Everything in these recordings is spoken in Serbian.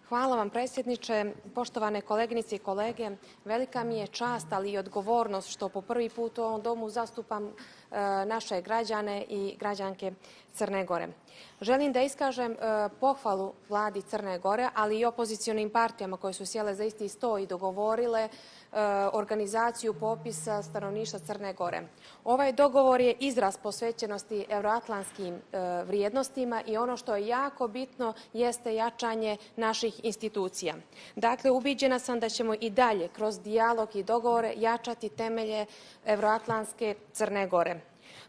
Hvala vam, predsjedniče. Poštovane koleginice i kolege, velika mi je čast, ali i odgovornost što po prvi put u ovom domu zastupam naše građane i građanke Crne Gore. Želim da iskažem pohvalu vladi Crne Gore, ali i opozicionim partijama koje su sjele za isti sto i dogovorile organizaciju popisa stanovništva Crne Gore. Ovaj dogovor je izraz posvećenosti euroatlantskim vrijednostima i ono što je jako bitno jeste jačanje naših institucija. Dakle, ubiđena sam da ćemo i dalje kroz dijalog i dogovore jačati temelje euroatlantske Crne Gore.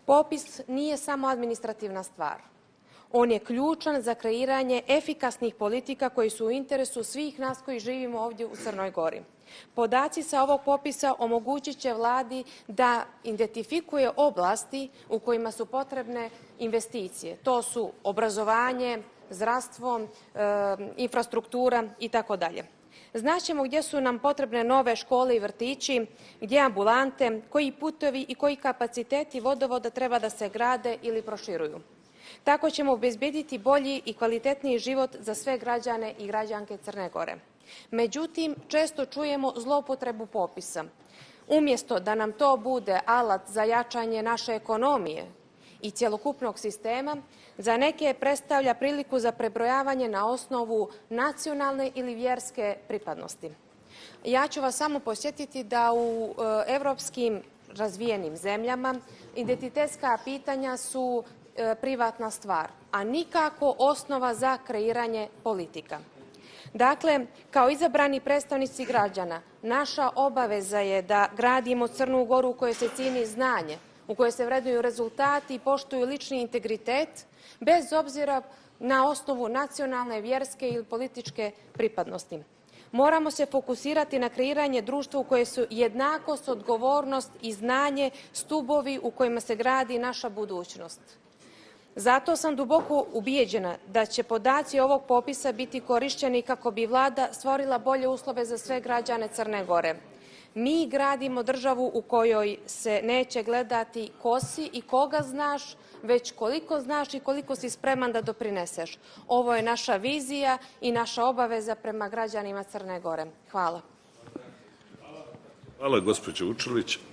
Popis nije samo administrativna stvar. On je ključan za kreiranje efikasnih politika koji su u interesu svih nas koji živimo ovdje u Crnoj Gori. Podaci sa ovog popisa omogućit će vladi da identifikuje oblasti u kojima su potrebne investicije. To su obrazovanje, zdravstvo, infrastruktura itd. Znaćemo gdje su nam potrebne nove škole i vrtići, gdje ambulante, koji putovi i koji kapaciteti vodovoda treba da se grade ili proširuju. Tako ćemo obezbediti bolji i kvalitetniji život za sve građane i građanke Crne Gore. Međutim, često čujemo zloupotrebu popisa. Umjesto da nam to bude alat za jačanje naše ekonomije i cjelokupnog sistema, za neke predstavlja priliku za prebrojavanje na osnovu nacionalne ili vjerske pripadnosti. Ja ću vas samo posjetiti da u evropskim razvijenim zemljama identitetska pitanja su privatna stvar, a nikako osnova za kreiranje politika. Dakle, kao izabrani predstavnici građana, naša obaveza je da gradimo Crnu Goru u kojoj se cijeni znanje, u kojoj se vrednuju rezultati i poštuju lični integritet, bez obzira na osnovu nacionalne, vjerske ili političke pripadnosti. Moramo se fokusirati na kreiranje društva u kojem su jednakost, odgovornost i znanje stubovi u kojima se gradi naša budućnost. Zato sam duboko ubijeđena da će podaci ovog popisa biti korišćeni kako bi vlada stvorila bolje uslove za sve građane Crne Gore. Mi gradimo državu u kojoj se neće gledati ko si i koga znaš, već koliko znaš i koliko si spreman da doprineseš. Ovo je naša vizija i naša obaveza prema građanima Crne Gore. Hvala. Hvala, gospođo Vučilić.